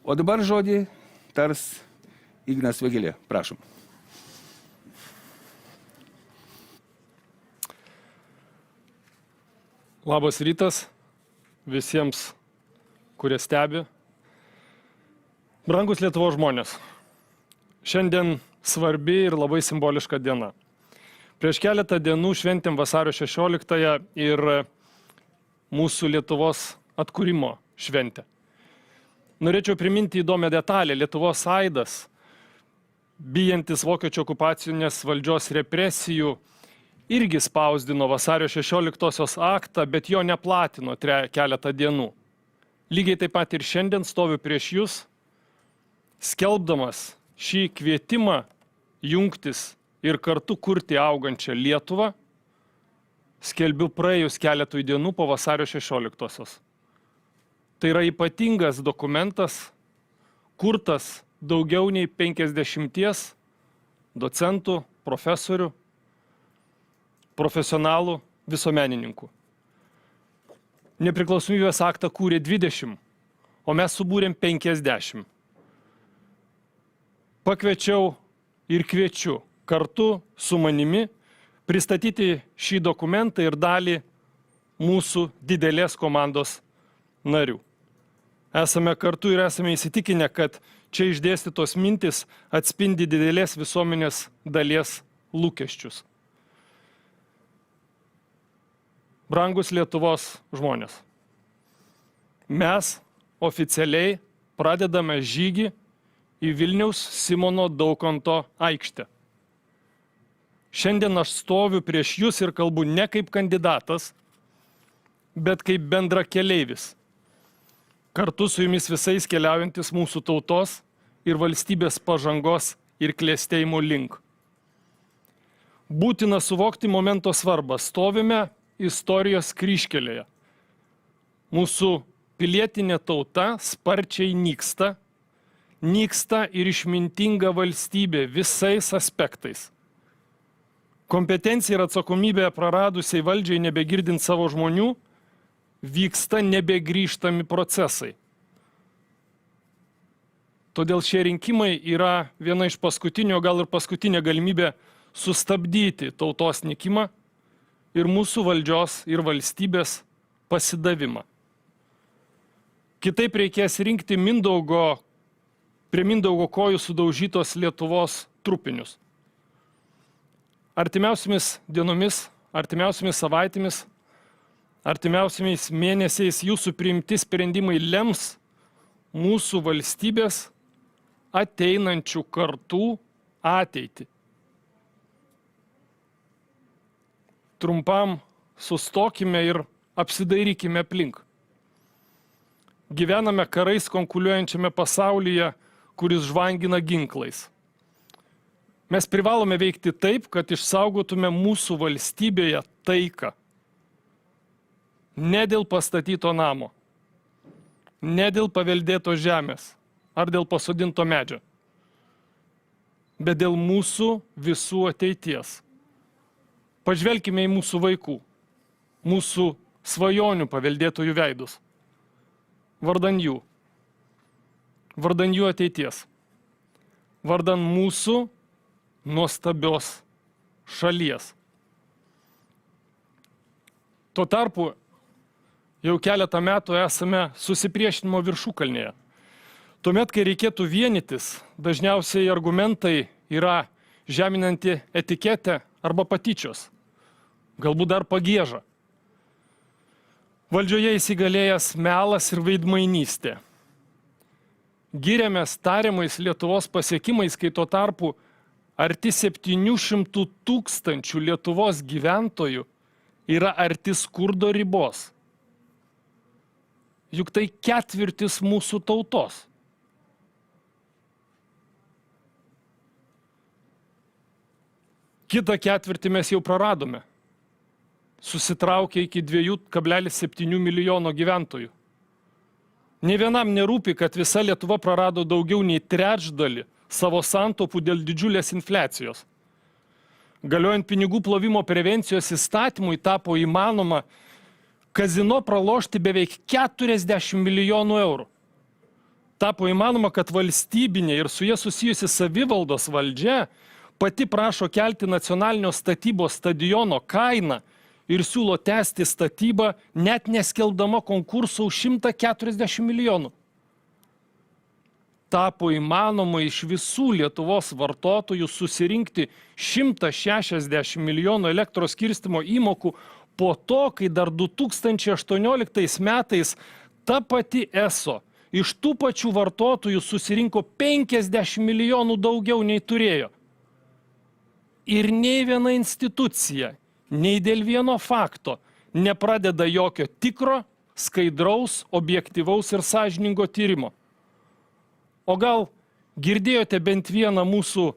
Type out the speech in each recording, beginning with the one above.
O dabar žodį tars Ignas Vėgėlė. Prašom. Labas rytas visiems, kurie stebi. Brangus Lietuvos žmonės. Šiandien svarbi ir labai simboliška diena. Prieš keletą dienų šventėm vasario 16-ąją ir mūsų Lietuvos atkūrimo šventę. Norėčiau priminti įdomią detalę. Lietuvos aidas, bijantis vokiečių okupacinės valdžios represijų, irgi spausdino vasario 16-osios aktą, bet jo neplatino keletą dienų. Lygiai taip pat ir šiandien stoviu prieš jūs, skelbdamas šį kvietimą jungtis ir kartu kurti augančią Lietuvą, skelbiu praėjus keletui dienų po vasario 16-osios. Tai yra ypatingas dokumentas, kurtas daugiau nei 50 docentų, profesorių, profesionalų, visuomenininkų. Nepriklausomybės aktą kūrė 20, o mes subūrėm 50. Pakviečiau ir kviečiu kartu su manimi pristatyti šį dokumentą ir dalį mūsų didelės komandos narių. Esame kartu ir esame įsitikinę, kad čia išdėstytos mintis atspindi didelės visuomenės dalies lūkesčius. Brangus Lietuvos žmonės, mes oficialiai pradedame žygį į Vilniaus Simono Daukanto aikštę. Šiandien aš stoviu prieš jūs ir kalbu ne kaip kandidatas, bet kaip bendrakeleivis. Kartu su jumis visais keliaujantis mūsų tautos ir valstybės pažangos ir klėstėjimo link. Būtina suvokti momento svarbą. Stovime istorijos kryžkelėje. Mūsų pilietinė tauta sparčiai nyksta ir išmintinga valstybė visais aspektais. Kompetencija ir atsakomybė praradusiai valdžiai nebegirdint savo žmonių, vyksta nebegrįžtami procesai. Todėl šie rinkimai yra viena iš paskutinio, gal ir paskutinė galimybė sustabdyti tautos nykimą ir mūsų valdžios ir valstybės pasidavimą. Kitaip reikės rinkti prie Mindaugo kojų sudaužytos Lietuvos trupinius. Artimiausiamis dienomis, artimiausiamis savaitėmis, artimiausiamis mėnesiais jūsų priimti sprendimai lems mūsų valstybės ateinančių kartų ateitį. Trumpam sustokime ir apsidairykime aplink. Gyvename karais konkuliuojančiame pasaulyje, kuris žvangina ginklais. Mes privalome veikti taip, kad išsaugotume mūsų valstybėje taiką. Ne dėl pastatyto namo, ne dėl paveldėto žemės ar dėl pasodinto medžio, bet dėl mūsų visų ateities. Pažvelkime į mūsų vaikų, mūsų svajonių paveldėtojų veidus. Vardan jų ateities, vardan mūsų nuostabios šalies. Tuo tarpu jau keletą metų esame susipriešinimo viršukalnėje. Tuomet, kai reikėtų vienytis, dažniausiai argumentai yra žeminanti etiketė arba patyčios, galbūt dar pagieža. Valdžioje įsigalėjęs melas ir veidmainystė. Giriamės tariamais Lietuvos pasiekimais, kai tuo tarpu arti 700 000 Lietuvos gyventojų yra arti skurdo ribos. Juk tai ketvirtis mūsų tautos. Kitą ketvirtį mes jau praradome. Susitraukė iki 2,7 milijono gyventojų. Nė vienam nerūpi, kad visa Lietuva prarado daugiau nei trečdalį savo santaupų dėl didžiulės infliacijos. Galiojant pinigų plovimo prevencijos įstatymui tapo įmanoma kazino pralošti beveik 40 milijonų eurų. Tapo įmanoma, kad valstybinė ir su jie susijusi savivaldos valdžia pati prašo kelti nacionalinio statybos stadiono kainą ir siūlo tęsti statybą, net neskelbdama konkursų už 140 milijonų. Tapo įmanoma iš visų Lietuvos vartotojų susirinkti 160 milijonų elektros skirstymo įmokų po to, kai dar 2018 metais ta pati ESO iš tų pačių vartotojų susirinko 50 milijonų daugiau nei turėjo. Ir nei viena institucija, nei dėl vieno fakto nepradeda jokio tikro, skaidraus, objektyvaus ir sąžiningo tyrimo. O gal girdėjote bent vieną mūsų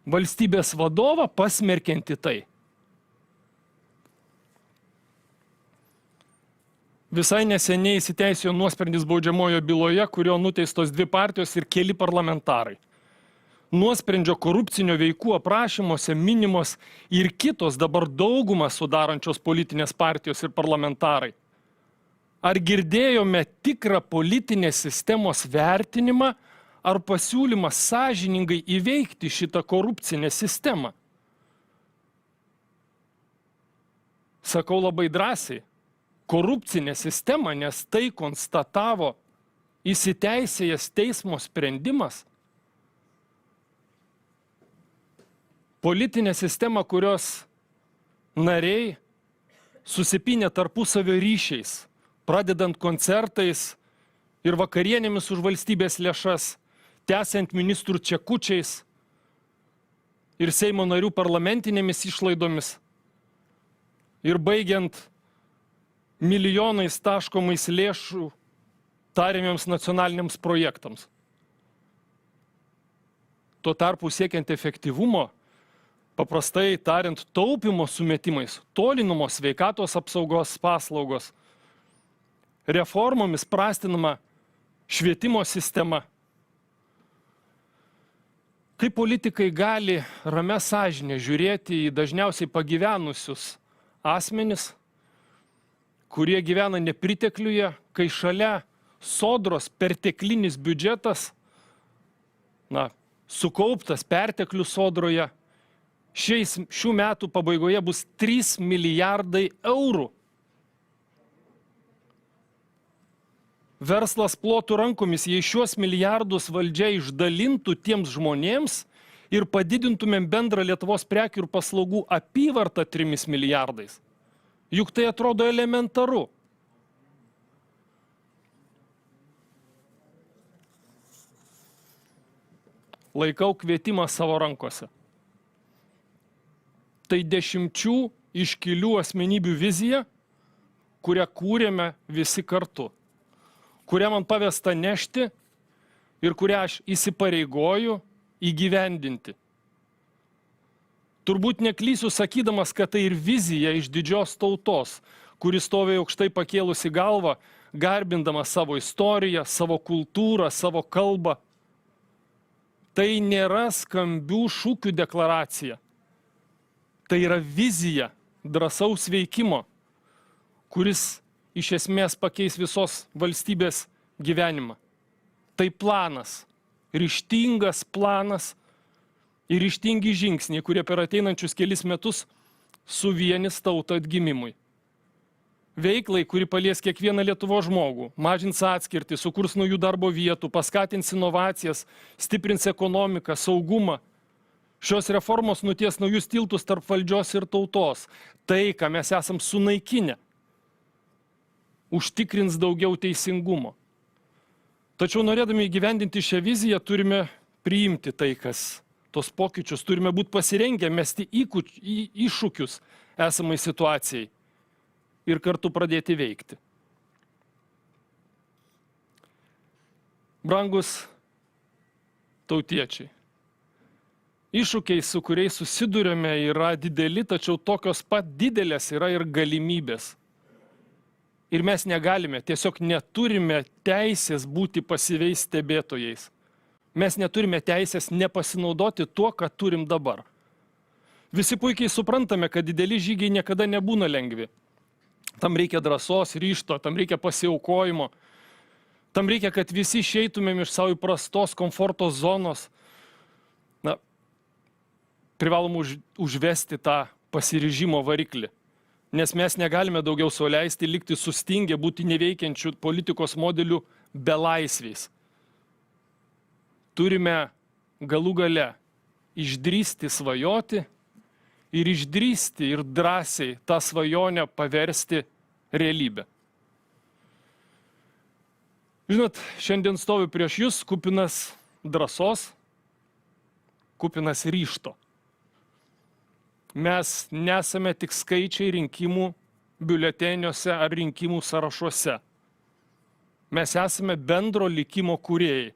valstybės vadovą pasmerkianti tai? Visai neseniai įsiteisėjo nuosprendis baudžiamojo byloje, kurio nuteistos 2 partijos ir keli parlamentarai. Nuosprendžio korupcinio veikų aprašymuose minimos ir kitos dabar daugumą sudarančios politinės partijos ir parlamentarai. Ar girdėjome tikrą politinės sistemos vertinimą ar pasiūlymą sąžiningai įveikti šitą korupcinę sistemą? Sakau labai drąsiai. Korupcinė sistema, nes tai konstatavo įsiteisėjęs teismo sprendimas. Politinė sistema, kurios nariai susipynė tarpusavio ryšiais, pradedant koncertais ir vakarienėmis už valstybės lėšas, tęsiant ministrų čekučiais ir Seimo narių parlamentinėmis išlaidomis ir baigiant milijonais taškomais lėšų tariamiems nacionaliniams projektams. Tuo tarpu siekiant efektyvumo, paprastai tariant taupimo sumetimais, tolinamos sveikatos apsaugos paslaugos, reformomis prastinama švietimo sistema. Kaip politikai gali ramia sąžinė žiūrėti į dažniausiai pagyvenusius asmenis, kurie gyvena nepritekliuje, kai šalia sodros perteklinis biudžetas, sukauptas perteklius sodroje, šių metų pabaigoje bus 3 milijardai eurų. Verslas plotų rankomis, jei šiuos milijardus valdžia išdalintų tiems žmonėms ir padidintumėm bendrą Lietuvos prekių ir paslaugų apyvartą 3 milijardais. Juk tai atrodo elementaru. Laikau kvietimą savo rankose. Tai 10 iškilių asmenybių vizija, kurią kūrėme visi kartu, kurią man pavesta nešti ir kurią aš įsipareigoju įgyvendinti. Turbūt neklysiu sakydamas, kad tai ir vizija iš didžios tautos, kuris stovi aukštai pakėlusi galvą, garbindama savo istoriją, savo kultūrą, savo kalbą. Tai nėra skambių šūkių deklaracija. Tai yra vizija drąsaus veikimo, kuris iš esmės pakeis visos valstybės gyvenimą. Tai planas, ryžtingas planas, ir ryžtingi žingsniai, kurie per ateinančius kelis metus suvienys tautą atgimimui. Veiklai, kuri palies kiekvieną Lietuvos žmogų, mažins atskirtį, sukurs naujų darbo vietų, paskatins inovacijas, stiprins ekonomiką, saugumą. Šios reformos nuties naujus tiltus tarp valdžios ir tautos. Tai, ką mes esam sunaikinę, užtikrins daugiau teisingumo. Tačiau norėdami įgyvendinti šią viziją, turime priimti tai, tos pokyčius, turime būti pasirengę mesti iššūkius esamai situacijai ir kartu pradėti veikti. Brangus tautiečiai, iššūkiai, su kuriais susidurėme, yra dideli, tačiau tokios pat didelės yra ir galimybės. Ir mes negalime, tiesiog neturime teisės būti pasyviais stebėtojais. Mes neturime teisės nepasinaudoti tuo, ką turim dabar. Visi puikiai suprantame, kad dideli žygiai niekada nebūna lengvi. Tam reikia drąsos, ryžto, tam reikia pasiaukojimo. Tam reikia, kad visi išeitumėm iš savo įprastos komforto zonos. Privalom užvesti tą pasiryžimo variklį. Nes mes negalime daugiau sau leisti likti sustingę, būti neveikiančių politikos modelių belaisviais. Turime galų gale išdrįsti svajoti ir išdrįsti ir drąsiai tą svajonę paversti realybę. Žinot, šiandien stoviu prieš jūs kupinas drąsos, kupinas ryžto. Mes nesame tik skaičiai rinkimų biuleteniuose ar rinkimų sąrašuose. Mes esame bendro likimo kūrėjai.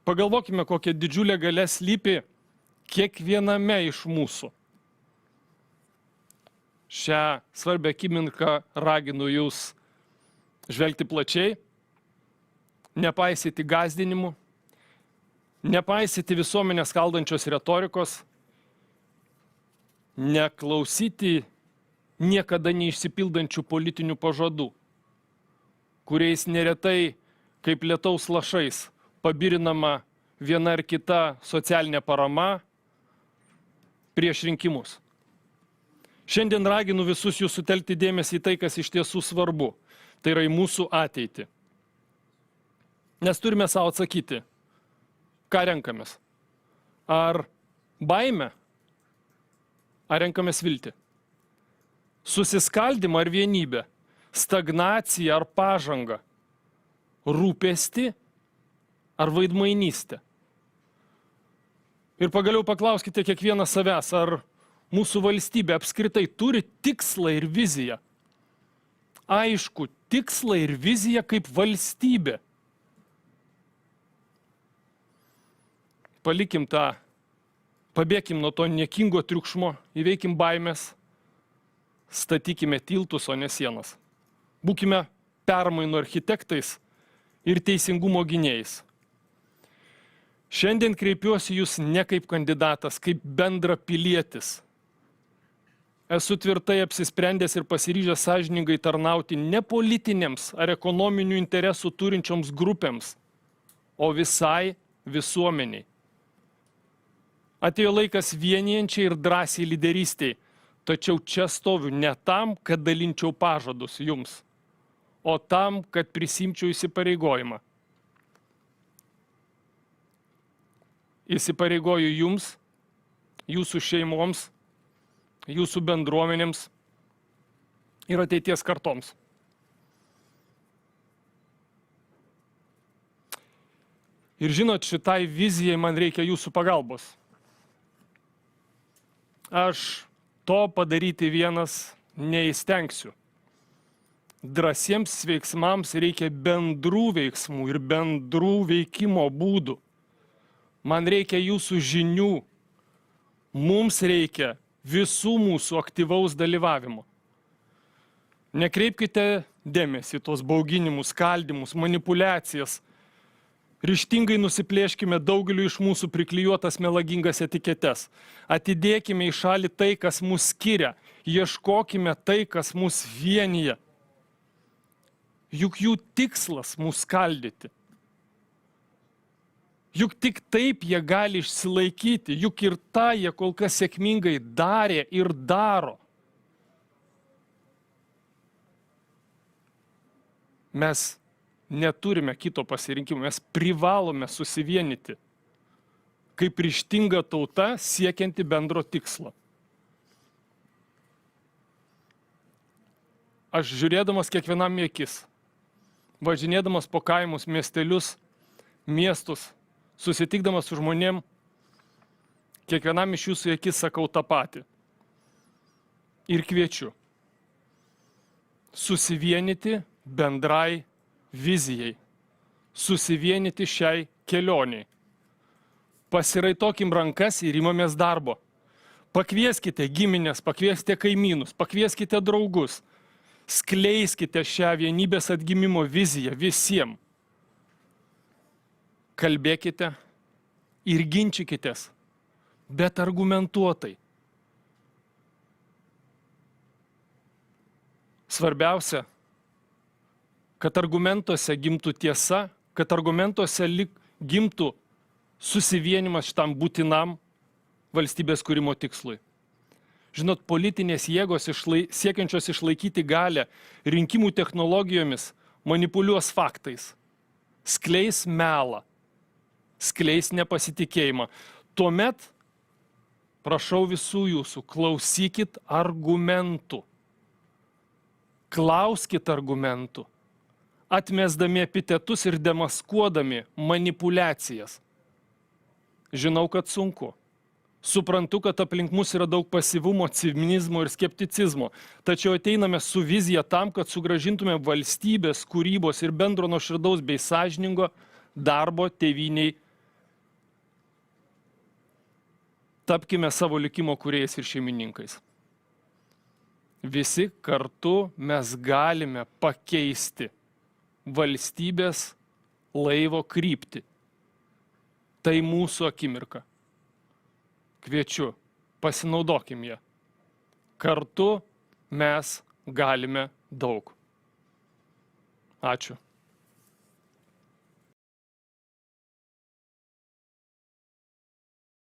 Pagalvokime, kokia didžiulė galia slypi kiekviename iš mūsų. Šią svarbią akimirką raginu jūs žvelgti plačiai, nepaisyti gąsdinimų, nepaisyti visuomenės skaldančios retorikos, neklausyti niekada neišsipildančių politinių pažadų, kuriais neretai kaip lietaus lašais pabirinama viena ar kita socialinė parama prieš rinkimus. Šiandien raginu visus jūs sutelkti dėmesį į tai, kas iš tiesų svarbu. Tai yra į mūsų ateitį. Nes turime savo atsakyti, ką renkamės. Ar baimę? Ar renkamės viltį? Susiskaldymą ar vienybę? Stagnaciją ar pažangą? Rūpestį ar vaidmainystę? Ir pagaliau paklauskite kiekvieną savęs, ar mūsų valstybė apskritai turi tikslą ir viziją. Aišku, tikslą ir viziją kaip valstybė. Palikim tą, pabėkim nuo to niekingo triukšmo, įveikim baimės, statykime tiltus, o ne sienas. Būkime permainų architektais ir teisingumo gynėjais. Šiandien kreipiuosi jūs ne kaip kandidatas, kaip bendra pilietis. Esu tvirtai apsisprendęs ir pasiryžęs sąžiningai tarnauti ne politinėms ar ekonominių interesų turinčioms grupėms, o visai visuomeniai. Atėjo laikas vienijančiai ir drąsiai lyderystiai, tačiau čia stoviu ne tam, kad dalinčiau pažadus jums, o tam, kad prisimčiau įsipareigojimą. Įsipareigoju jums, jūsų šeimoms, jūsų bendruomenėms ir ateities kartoms. Ir žinot, šitai vizijai man reikia jūsų pagalbos. Aš to padaryti vienas neįstengsiu. Drąsiems veiksmams reikia bendrų veiksmų ir bendrų veikimo būdų. Man reikia jūsų žinių. Mums reikia visų mūsų aktyvaus dalyvavimo. Nekreipkite dėmesį į tos bauginimus, skaldymus, manipulacijas. Ryžtingai nusiplėškime daugeliu iš mūsų priklijuotas melagingas etiketes. Atidėkime į šalį tai, kas mus skiria. Ieškokime tai, kas mus vienyje. Juk jų tikslas mus skaldyti. Juk tik taip jie gali išsilaikyti. Juk ir tą jie kol kas sėkmingai darė ir daro. Mes neturime kito pasirinkimo, mes privalome susivienyti kaip ryžtinga tauta siekianti bendro tikslo. Aš žiūrėdamas kiekvienam į akis, važinėdamas po kaimus, miestelius, miestus, susitikdamas su žmonėm, kiekvienam iš jūsų į akis sakau tą patį. Ir kviečiu susivienyti bendrai vizijai, susivienyti šiai kelioniai. Pasiraitokim rankas ir imamės darbo. Pakvieskite giminės, pakvieskite kaimynus, pakvieskite draugus. Skleiskite šią vienybės atgimimo viziją visiems. Kalbėkite ir ginčykitės, bet argumentuotai. Svarbiausia, kad argumentuose gimtų tiesa, kad argumentuose gimtų susivienimas šitam būtinam valstybės kūrimo tikslui. Žinot, politinės jėgos siekiančios išlaikyti galę rinkimų technologijomis manipuliuos faktais, skleis melą, skleis nepasitikėjimą. Tuomet, prašau visų jūsų, klausykit argumentų, klauskit argumentų, atmesdami epitetus ir demaskuodami manipulacijas. Žinau, kad sunku. Suprantu, kad aplink mus yra daug pasyvumo, cinizmo ir skepticizmo, tačiau ateiname su vizija tam, kad sugrąžintume valstybės, kūrybos ir bendro nuoširdaus bei sąžiningo darbo tėvyniai. Tapkime savo likimo kūrėjais ir šeimininkais. Visi kartu mes galime pakeisti valstybės laivo kryptį. Tai mūsų akimirka. Kviečiu, pasinaudokim ją. Kartu mes galime daug. Ačiū.